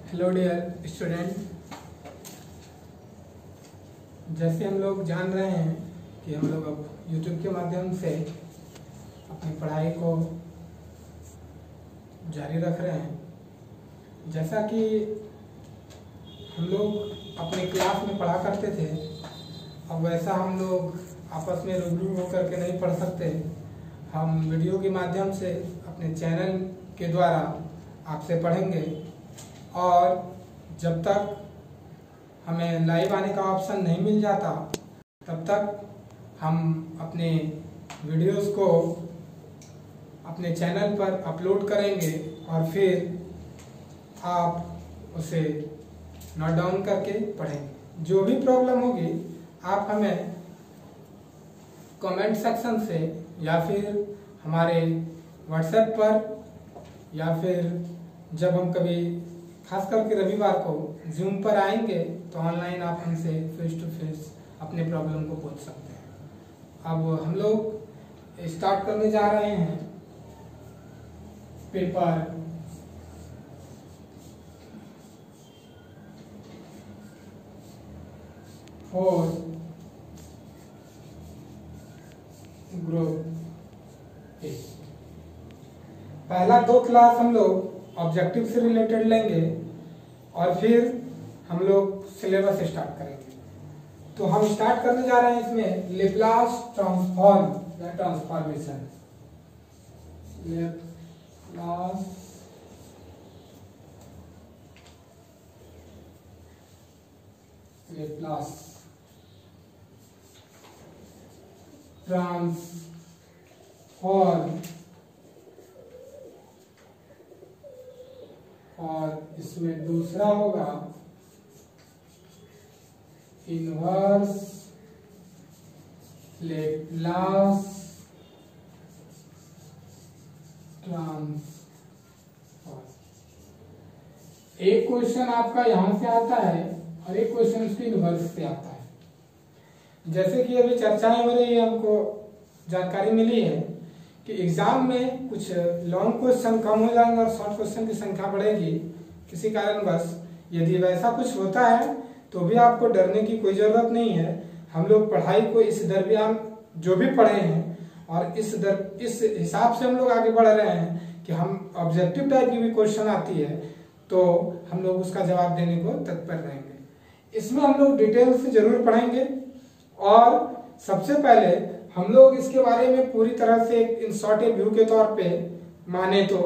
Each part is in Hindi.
हेलो डियर स्टूडेंट, जैसे हम लोग जान रहे हैं कि हम लोग अब YouTube के माध्यम से अपनी पढ़ाई को जारी रख रहे हैं। जैसा कि हम लोग अपने क्लास में पढ़ा करते थे, अब वैसा हम लोग आपस में रूबरू होकर के नहीं पढ़ सकते। हम वीडियो के माध्यम से अपने चैनल के द्वारा आपसे पढ़ेंगे और जब तक हमें लाइव आने का ऑप्शन नहीं मिल जाता तब तक हम अपने वीडियोस को अपने चैनल पर अपलोड करेंगे और फिर आप उसे नोट डाउन करके पढ़ेंगे। जो भी प्रॉब्लम होगी आप हमें कमेंट सेक्शन से या फिर हमारे व्हाट्सएप पर या फिर जब हम कभी खास करके रविवार को जूम पर आएंगे तो ऑनलाइन आप हमसे फेस टू फेस अपने प्रॉब्लम को पूछ सकते हैं। अब हम लोग स्टार्ट करने जा रहे हैं पेपर फोर ग्रुप ए। पहला 2 क्लास हम लोग ऑब्जेक्टिव से रिलेटेड लेंगे और फिर हम लोग सिलेबस स्टार्ट करेंगे। तो हम स्टार्ट करने जा रहे हैं इसमें लेप्लास ट्रांसफॉर्म या ट्रांसफॉर्मेशन। लेप्लास ट्रांसफॉर्म और इसमें दूसरा होगा इनवर्स लेप्लास ट्रांसफॉर्म। एक क्वेश्चन आपका यहां से आता है और एक क्वेश्चन उसके इनवर्स से आता है। जैसे कि अभी चर्चाएं हो रही है, हमको जानकारी मिली है कि एग्जाम में कुछ लॉन्ग क्वेश्चन कम हो जाएंगे और शॉर्ट क्वेश्चन की संख्या बढ़ेगी किसी कारणवश। यदि वैसा कुछ होता है तो भी आपको डरने की कोई जरूरत नहीं है। हम लोग पढ़ाई को इस दरमियान जो भी पढ़े हैं और इस हिसाब से हम लोग आगे बढ़ रहे हैं कि हम ऑब्जेक्टिव टाइप की भी क्वेश्चन आती है तो हम लोग उसका जवाब देने को तत्पर रहेंगे। इसमें हम लोग डिटेल से जरूर पढ़ेंगे और सबसे पहले हम लोग इसके बारे में पूरी तरह से इन शॉर्ट व्यू के तौर पे माने तो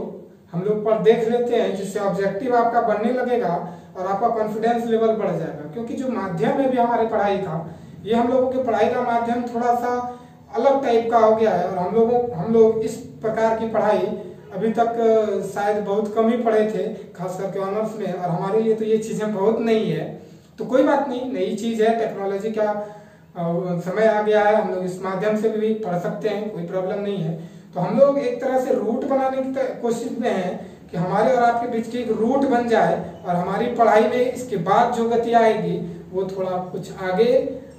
हम लोग पर देख लेते हैं, जिससे ऑब्जेक्टिव आपका बनने लगेगा और आपका कॉन्फिडेंस लेवल बढ़ जाएगा। क्योंकि जो माध्यम है भी हमारे पढ़ाई का, ये हम लोगों के पढ़ाई का माध्यम थोड़ा सा अलग टाइप का हो गया है और हम लोग इस प्रकार की पढ़ाई अभी तक शायद बहुत कम ही पढ़े थे, खास करके ऑनर्स में, और हमारे लिए तो ये चीजें बहुत नई है। तो कोई बात नहीं, नई चीज है, टेक्नोलॉजी का समय आ गया है, हम लोग इस माध्यम से भी पढ़ सकते हैं, कोई प्रॉब्लम नहीं है। तो हम लोग एक तरह से रूट बनाने की कोशिश में हैं कि हमारे और आपके बीच की एक रूट बन जाए और हमारी पढ़ाई में इसके बाद जो गति आएगी वो थोड़ा कुछ आगे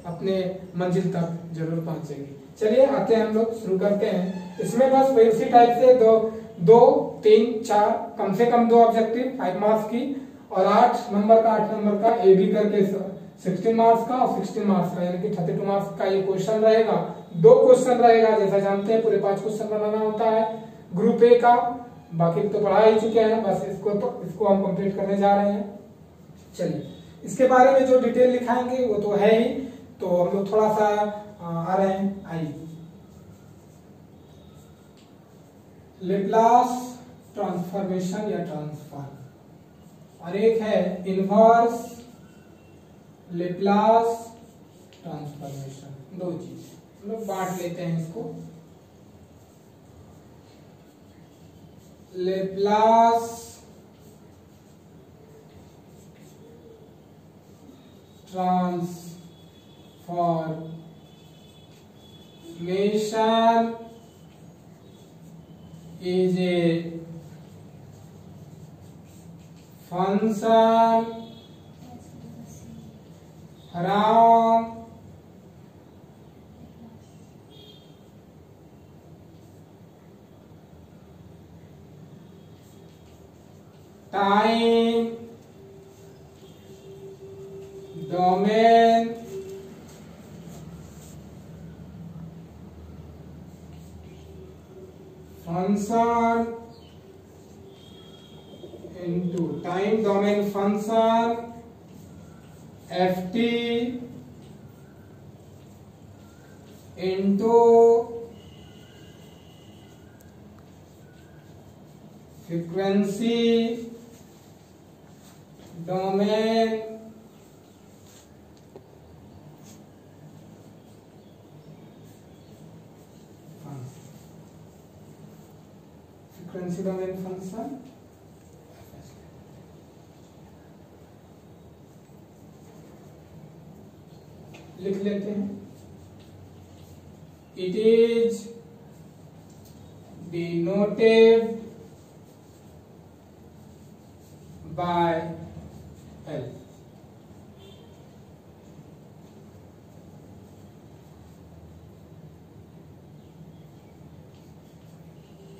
अपने मंजिल तक जरूर पहुंचेगी। चलिए आते हैं, हम लोग शुरू करते हैं। इसमें बस इसी टाइप से दो 3 4 कम से कम 2 ऑब्जेक्टिव 5 मार्क्स की और 8 नंबर का ए बी करके 16 मार्क्स का और 16 मार्क्स का, यानी कि 32 मार्क्स का ये क्वेश्चन रहेगा। 2 क्वेश्चन रहेगा, जैसा जानते हैं पूरे 5 क्वेश्चन बनाना होता है ग्रुप ए का। बाकी तो पढ़ा ही चुके हैं, बस इसको हम कंप्लीट करने जा रहे हैं। चलिए, इसके बारे में जो डिटेल लिखाएंगे वो तो है ही, तो हम लोग थोड़ा सा आ रहे हैं। आइए, लेप्लास ट्रांसफॉर्मेशन या ट्रांसफॉर्म और एक है इनवर्स लेप्लास ट्रांसफॉर्मेशन। 2 चीज हम लोग बांट लेते हैं इसको। Laplace transformation is a function from time domain function into time domain function ft into frequency domain function लिख लेते हैं। It is denoted by L.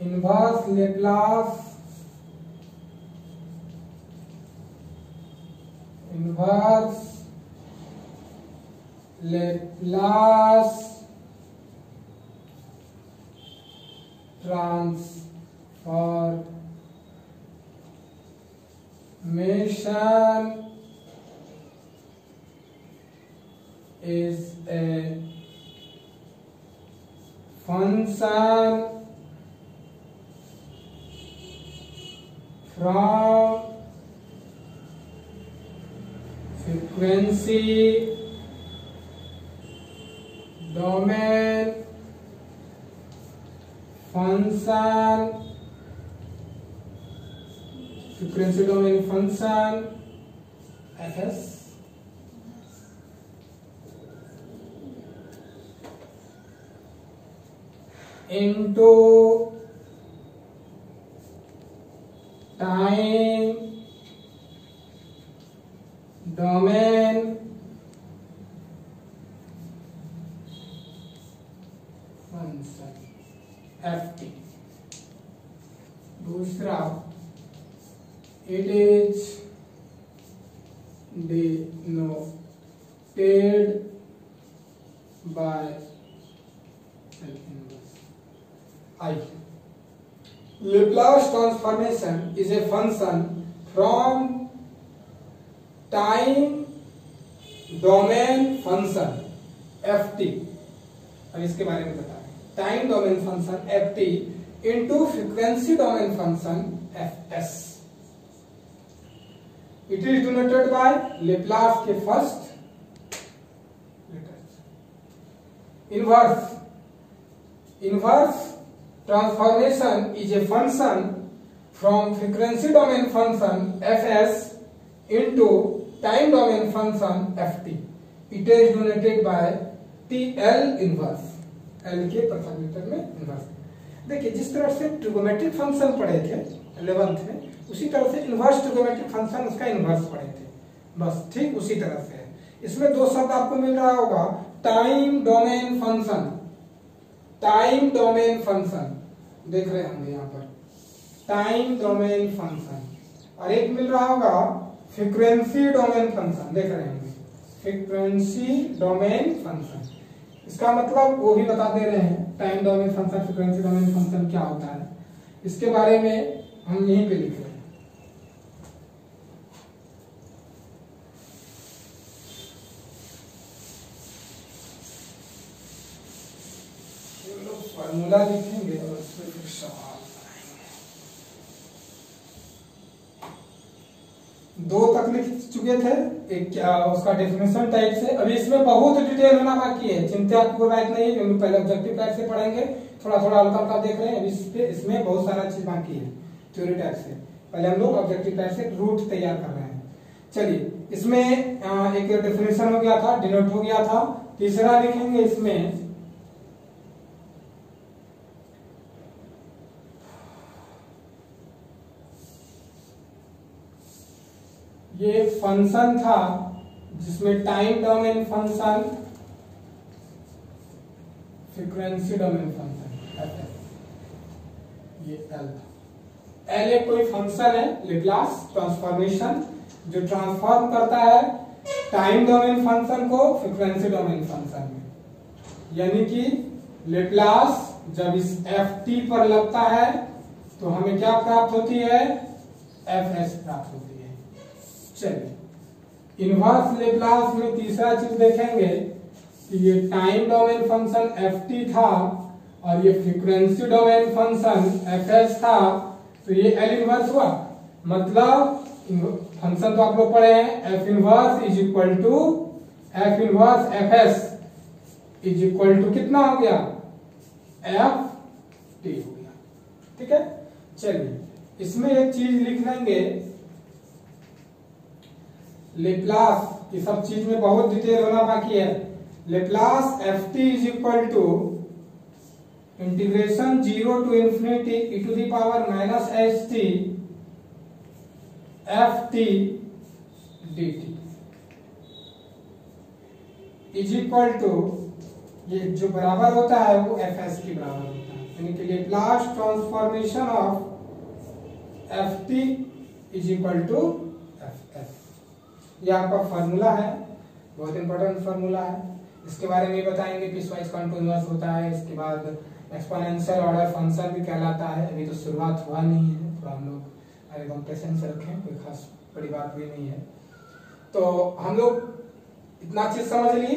Inverse Laplace transformation is a function from frequency domain function fs into time domain function ft। दूसरा, it is denoted by I. Laplace transformation is a function from time domain function ft। अब इसके बारे में बता रहे हैं। Time domain function ft into frequency domain function fs। It is denoted by Laplace के first letters. Inverse transformation is a function from frequency domain function fs into time domain function ft। It is denoted by TL inverse। L के प्रथम लेटर में इनवर्स। देखिए, जिस तरह से ट्रिगोमेट्रिक फंक्शन पढ़े थे 11th में, उसी तरह से इनवर्स ट्रिगोमेट्रिक फंक्शन उसका इनवर्स पढ़े थे, बस ठीक उसी तरह से है। इसमें दो शब्द आपको मिल रहा होगा, टाइम डोमेन फंक्शन देख रहे होंगे यहाँ पर, टाइम डोमेन फंक्शन, और एक मिल रहा होगा फ्रीक्वेंसी डोमेन फंक्शन, देख रहे होंगे फ्रीक्वेंसी डोमेन फंक्शन। इसका मतलब वो भी बता दे रहे हैं, time domain function frequency domain function क्या होता है, इसके बारे में हम यहीं पे लिख रहे हैं। फॉर्मूला लिखेंगे और उसमें फिर सवाल बनाएंगे। दो तक लिख चुके थे, एक क्या उसका डेफिनेशन टाइप से। अभी इसमें बहुत डिटेल होना बाकी है, चिंता आपको बात नहीं है, क्योंकि पहले ऑब्जेक्टिव टाइप से पढ़ेंगे, थोड़ा थोड़ा हल्का हल्का देख रहे हैं। अभी इसमें बहुत सारा चीज बाकी है थ्योरी टाइप से। पहले हम लोग ऑब्जेक्टिव टाइप से रूट तैयार कर रहे हैं। चलिए, इसमें एक डेफिनेशन हो गया था, डिनोट हो गया था। तीसरा लिखेंगे इसमें, ये फंक्शन था जिसमें time domain function frequency domain function, ये एल था। एल एक कोई फंक्शन है, लेप्लास ट्रांसफॉर्मेशन, जो ट्रांसफॉर्म करता है टाइम डोमेन फंक्शन को फ्रीक्वेंसी डोमेन फंक्शन में, यानी कि लेप्लास जब इस ft पर लगता है तो हमें क्या प्राप्त होती है, fs प्राप्त होती है। चलिए इनवर्स लेप्लास में तीसरा चीज देखेंगे कि ये टाइम डोमेन फंक्शन ft था और ये फ्रीक्वेंसी डोमेन फंक्शन fs था, तो ये एल इनवर्स हुआ। मतलब फंक्शन तो आप लोग पढ़े हैं, f inverse is equal to f inverse fs is equal to कितना हो गया, ft हो गया। ठीक है, चलिए इसमें एक चीज लिख लेंगे, लेप्लास की सब चीज में बहुत डिटेल होना बाकी है। Laplace ft is equal to integration 0 to infinity e to the power minus st ft dt is equal to, ये जो बराबर होता है वो fs के बराबर होता है, यानी कि Laplace transformation of ft is equal to fs। ये आपका फॉर्मूला है, बहुत इंपॉर्टेंट फॉर्मूला है। इसके बारे में बताएंगे, पीसवाइज कंटीन्यूअस होता है, इसके बाद एक्सपोनेंशियल ऑर्डर फंक्शन भी कहलाता है। अभी तो शुरुआत हुआ नहीं है, तो हम लोग एकदम पेशेंस से रखें, कोई खास बड़ी बात भी नहीं है। तो हम लोग इतना चीज समझ लिए,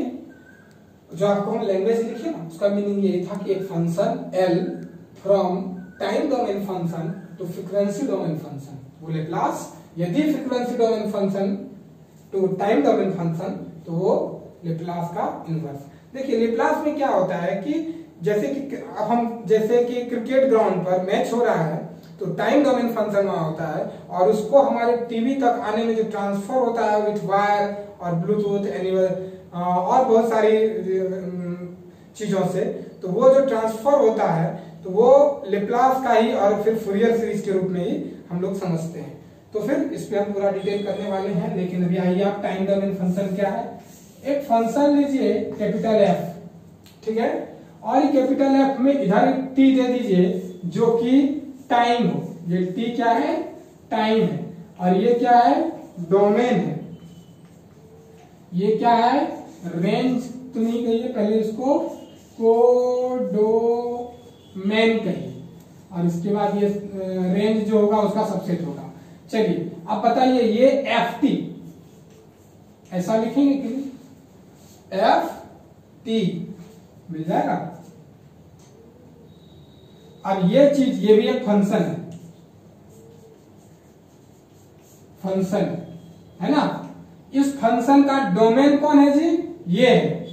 जो आपको हम लैंग्वेज लिखे ना, उसका मीनिंग यही था कि एक function L from time domain function to frequency domain function, वो लेप्लास यदि frequency domain function to time domain function, तो वो लेप्लास का इनवर्स। देखिए लेप्लास में क्या होता है कि जैसे कि अब हम जैसे कि क्रिकेट ग्राउंड पर मैच हो रहा है, तो टाइम डोमेन फंक्शन वहां होता है, और उसको हमारे टीवी तक आने में जो ट्रांसफर होता है विथ वायर और ब्लूटूथ और बहुत सारी चीजों से, तो वो जो ट्रांसफर होता है तो वो लेप्लास का ही और फिर फूरियर सीरीज के रूप में ही हम लोग समझते हैं। तो फिर इस पे हम पूरा डिटेल करने वाले हैं, लेकिन अभी आइए आप टाइम डोमेन फंक्शन क्या है। एक फंक्शन लीजिए कैपिटल F, ठीक है, और ये कैपिटल F में इधर t दे दीजिए जो कि टाइम हो। ये t क्या है, टाइम है, और ये क्या है, डोमेन है। ये क्या है, रेंज तो नहीं कहिए, पहले इसको कोडोमेन कहिए, और इसके बाद ये रेंज जो होगा उसका सबसेट होगा। चलिए अब बताइए, ये ft ऐसा लिखेंगे कि ft मिल जाएगा। अब ये चीज, ये भी एक फंक्शन है, फंक्शन है ना। इस फंक्शन का डोमेन कौन है जी, ये है,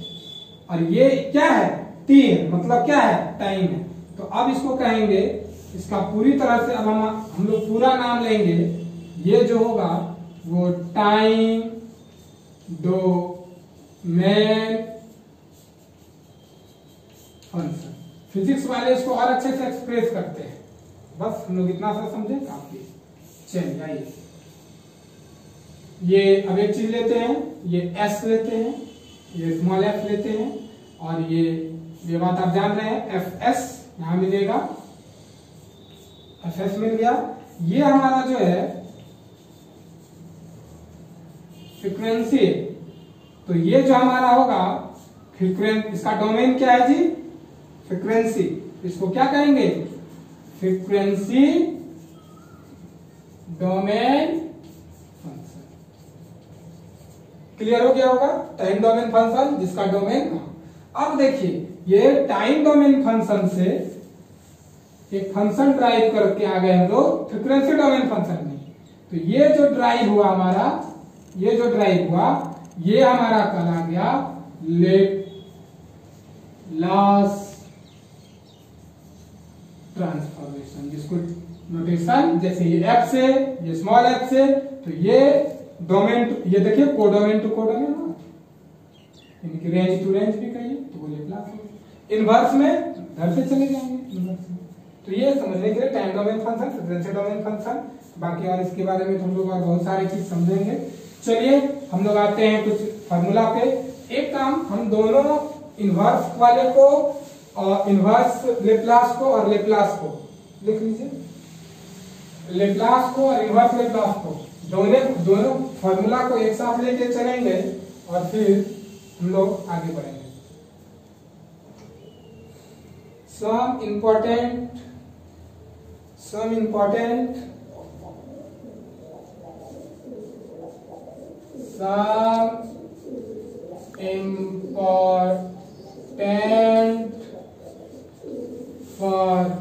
और ये क्या है, t है, मतलब क्या है, टाइम है। तो अब इसको कहेंगे, इसका पूरी तरह से अब हम लोग पूरा नाम लेंगे, ये जो होगा वो टाइम डोमेन फंक्शन। फिजिक्स वाले इसको और अच्छे से एक्सप्रेस करते हैं, बस हम लोग इतना सा समझे काफी। चलिए आइए, ये अब एक चीज लेते हैं, ये s लेते हैं, ये स्मॉल f लेते हैं, और ये बात आप जान रहे हैं, fs यहां मिलेगा, fs मिल गया। ये हमारा जो है फ्रीक्वेंसी, तो ये जो हमारा होगा फ्रीक्वेंसी, इसका डोमेन क्या है जी, फ्रीक्वेंसी। इसको क्या कहेंगे, फ्रीक्वेंसी डोमेन फंक्शन। क्लियर हो गया होगा, टाइम डोमेन फंक्शन जिसका डोमेन। अब देखिए, ये टाइम डोमेन फंक्शन से एक फंक्शन ड्राइव करके आ गए हम लोग फ्रीक्वेंसी डोमेन फंक्शन में। तो ये जो ड्राइव हुआ हमारा, ये जो ड्राइव हुआ, ये हमारा कहा गया लेप्लास ट्रांसफॉर्मेशन, जिसको नोटेशन जैसे ये f से, ये स्मॉल f से, तो ये डोमेन, ये देखिए कोडोमेन टू कोडोमेन, यानी कि रेंज टू रेंज भी कहिए, तो वो लेप्लास है। इनवर्स में घर से चले जाएंगे इनवर्स में। तो ये समझने के लिए time domain function, frequency domain function, बाकी और इसके बारे में हम लोग और बहुत सारी चीज समझेंगे। चलिए हम लोग आते हैं कुछ फार्मूला पे। एक काम, हम दोनों इनवर्स वाले को और इनवर्स लेप्लास को और लेप्लास को लिख लीजिए, लेप्लास को और इनवर्स लेप्लास को दोनों फार्मूला को एक साथ लेके चलेंगे और फिर हम लोग आगे बढ़ेंगे। Some important formula।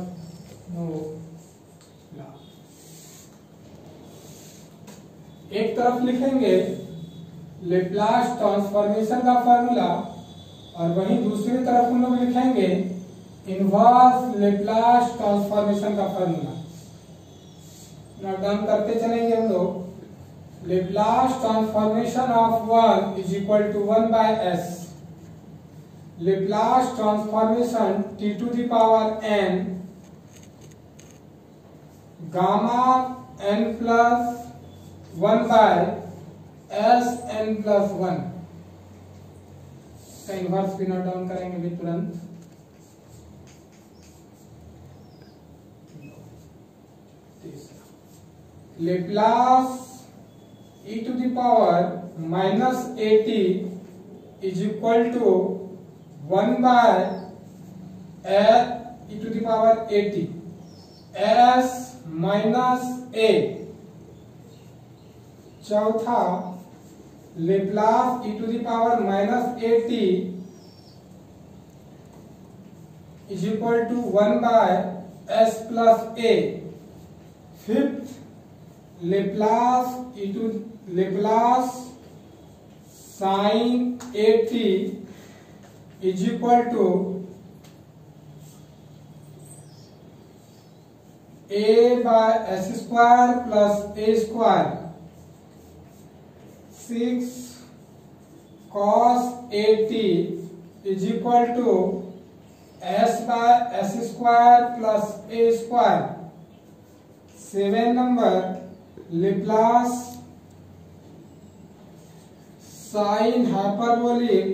एक तरफ लिखेंगे लेप्लास ट्रांसफॉर्मेशन का फॉर्मूला और वहीं दूसरी तरफ हम लोग लिखेंगे इनवर्स लेप्लास ट्रांसफॉर्मेशन का फॉर्मूला। नोट डाउन करते चलेंगे हम लोग। Laplace transformation of 1 is equal to 1 by s. Laplace transformation t to the power n gamma n plus 1 by s n plus 1 का इनवर्स भी नोट डाउन करेंगे भी तुरंत। Laplace e to the power minus 80 is equal to 1 by e to the power 80 s minus a। चौथा Laplace e to the power minus 80 is equal to 1 by s plus a। Fifth Laplace sine 80 is equal to a by s square plus a square. 6 cos 80 is equal to s by s square plus a square. 7 number Laplace sine hyperbolic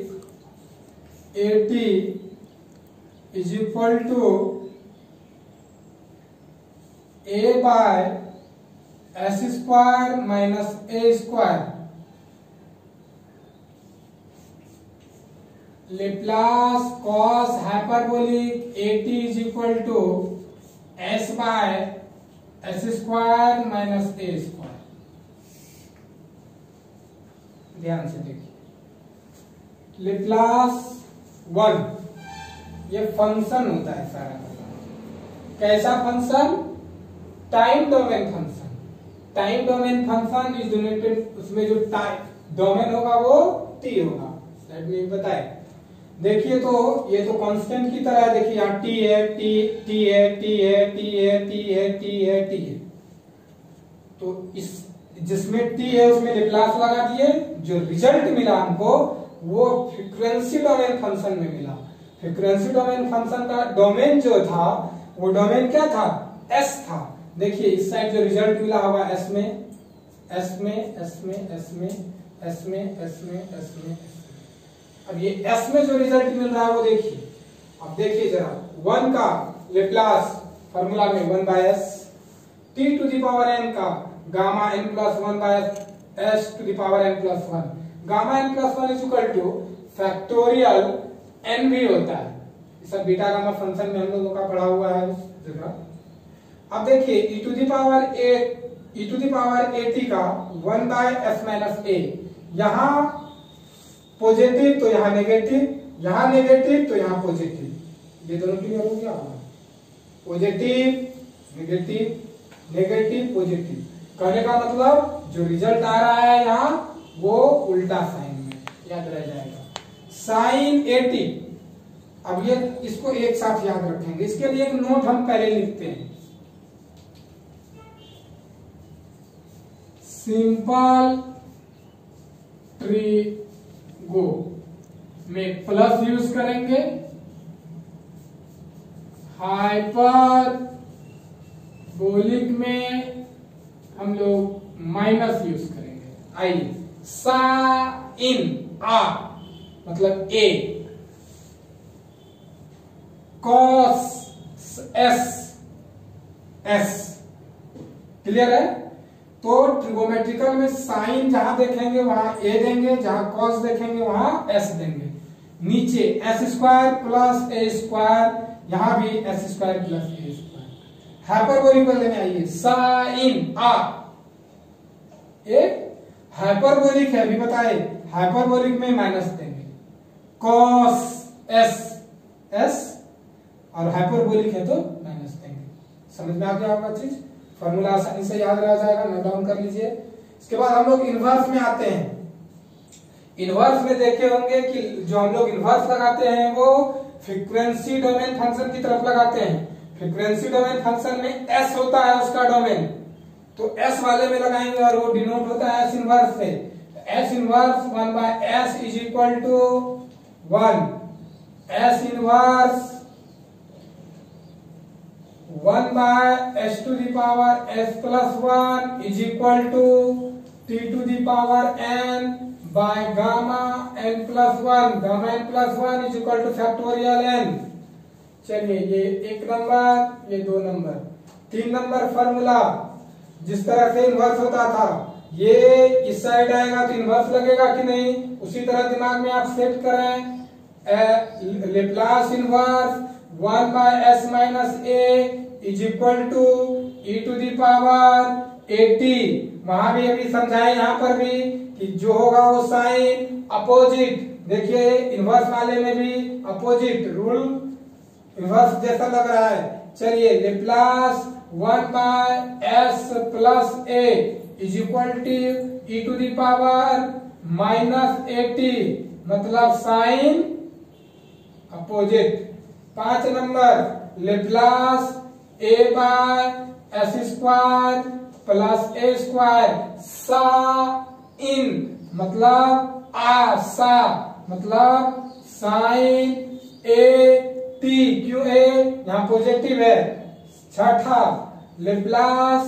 80 is equal to a by s square minus a square. Laplace cos hyperbolic 80 is equal to s by s square minus a square. ध्यान से देखिए। लेप्लास 1 ये फंक्शन होता है सारा का सारा। कैसा function? Time domain function. Time domain function is denoted, उसमें जो टाइम डोमेन होगा वो t होगा। स्लाइड में बताए। देखिए तो ये तो कांस्टेंट की तरह है। देखिए यहाँ t है, t है, t है, t है, t है, t है, t है। तो इस जिसमें t है उसमें लेप्लास लगा दिए। जो रिजल्ट मिला हमको वो फ्रीक्वेंसी डोमेन फंक्शन में मिला। फ्रीक्वेंसी डोमेन फंक्शन का डोमेन जो था वो डोमेन क्या था? s था। देखिए इस साइड जो रिजल्ट मिला होगा s में, s में, s में, s में, s में, s में, s में। अब ये s में जो रिजल्ट मिल रहा है वो देखिए। अब देखिए जरा 1 का लेप्लास फॉर्मूला में 1 by s, t to the power n का gamma n plus 1 by s to the power n plus 1। Gamma n plus 1 is equal to factorial n भी होता है। ये सब बीटा गामा फंक्शन में हम लोगों का पढ़ा हुआ है उस जगह। अब देखिए e टू द पावर 80 का 1 बाय s माइनस a। यहाँ पॉजिटिव तो यहाँ नेगेटिव, यहाँ नेगेटिव तो यहाँ पॉजिटिव। ये दोनों क्लियर हो गया? Positive negative, negative positive. कहने का मतलब जो रिजल्ट आ रहा है यहाँ वो उल्टा साइन में याद रह जाएगा। साइन 80। अब ये इसको एक साथ याद रखेंगे। इसके लिए एक नोट हम पहले लिखते हैं। सिंपल ट्रिगो में प्लस यूज करेंगे, हाइपरबोलिक में हम लोग माइनस यूज करेंगे। आइए साइन आ मतलब a, cos S S. Clear है? तो ट्रिगोमेट्रिकल में साइन जहां देखेंगे वहां ए देंगे, जहां कॉस देखेंगे वहां एस देंगे। नीचे S square plus a square, यहां भी S square plus a square. Hyperbolic वाले में आइए, साइन आ, एक हाइपरबोलिक है, अभी बताए हाइपरबोलिक में माइनस देंगे, कॉस एस एस, और हाइपरबोलिक है तो माइनस देंगे। समझ में आ गया आपका चीज, फॉर्मूला आसानी से याद रह जाएगा, नोट डाउन कर लीजिए। इसके बाद हम लोग इनवर्स में आते हैं। इनवर्स में देखे होंगे कि जो हम लोग इनवर्स लगाते हैं वो फ्रीक्वेंसी डोमेन फंक्शन की तरफ लगाते हैं। फ्रीक्वेंसी डोमेन फंक्शन में एस होता है उसका डोमेन, तो एस वाले में लगाएंगे और वो डिनोट होता है एस इनवर्स से। S inverse 1 by s is equal to 1, s inverse 1 by s to the power s plus 1 is equal to t to the power n by gamma n plus 1, gamma n plus 1 is equal to factorial n। चलिए ये 1 नंबर, ये 2 नंबर। 3 नंबर फॉर्मूला जिस तरह से इनवर्स होता था, ये इस साइड आएगा तो इनवर्स लगेगा कि नहीं, उसी तरह दिमाग में आप सेट करें। Laplace inverse 1 by s minus a is equal to e to the power at। वहां भी अभी समझाए, यहाँ पर भी कि जो होगा वो साइन अपोजिट। देखिए इनवर्स वाले में भी अपोजिट रूल इनवर्स जैसा लग रहा है। चलिए Laplace 1 by s plus a is equal to e to the power minus at, मतलब sine opposite. 5 number Laplace a by s square plus a square, sine मतलब आ, सा मतलब साइन ए टी, क्यों ए, यहां पॉजिटिव है। 6ठा Laplace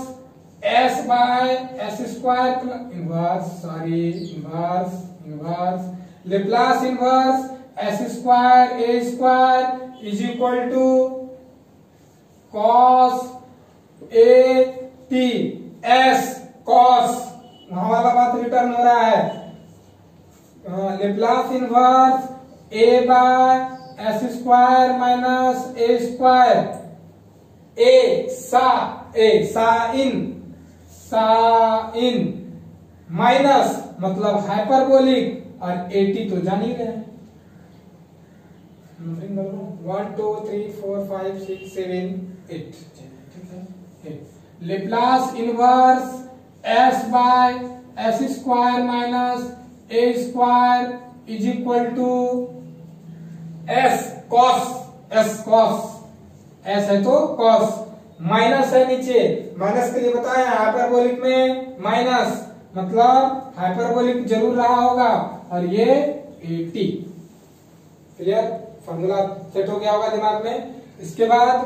s by s square inverse, sorry inverse inverse, Laplace inverse s square a square is equal to cos a t s, cos वहां वाला बात रिटर्न हो रहा है। Laplace inverse a by s square minus a square, a sine minus मतलब हाइपरबोलिक, और 80 तो जान ही रहे हैं। 1 2 3 4 5 6 7 8, ठीक है। Laplace inverse s by s square minus a square is equal to s cos, s है तो cos, माइनस है नीचे, माइनस के लिए बताया हाइपरबोलिक में माइनस मतलब हाइपरबोलिक जरूर रहा होगा, और ये 80। क्लियर, फॉर्मूला सेट हो गया होगा दिमाग में। इसके बाद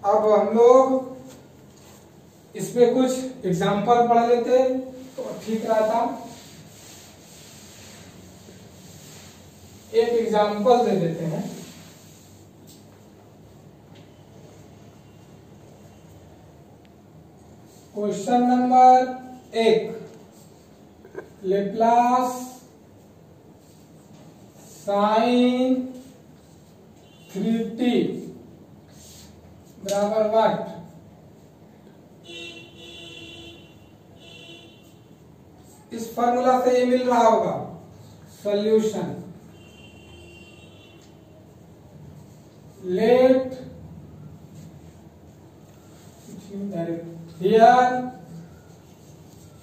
अब हम लोग इस पे कुछ एग्जाम्पल पढ़ लेते तो ठीक रहता। एक एग्जाम्पल दे देते हैं। Question number 1, Laplace sine 3t बराबर व्हाट? इस फॉर्मूला से ये मिल रहा होगा solution. Let here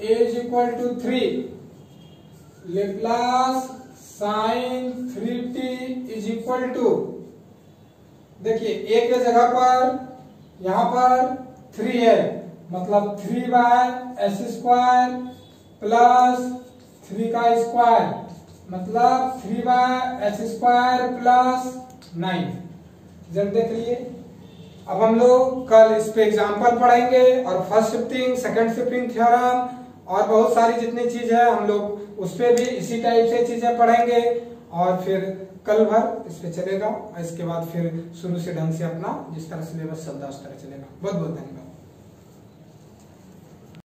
a is equal to 3, Laplace sine 3t is equal to, देखिए a के जगह पर यहां पर 3 है, मतलब 3 बाय एस स्क्वायर प्लस 3 का स्क्वायर, मतलब 3 बाय एस स्क्वायर प्लस 9। जब देख लिए, अब हम लोग कल इस पे एग्जाम्पल पढ़ेंगे और first shifting, second shifting theorem और बहुत सारी जितनी चीज है हम लोग उस पे भी इसी टाइप से चीजें पढ़ेंगे, और फिर कल भर इस पे चलेगा। इसके बाद फिर शुरू से ढंग से अपना जिस तरह सिलेबस चलता है उस तरह चलेगा। बहुत बहुत धन्यवाद।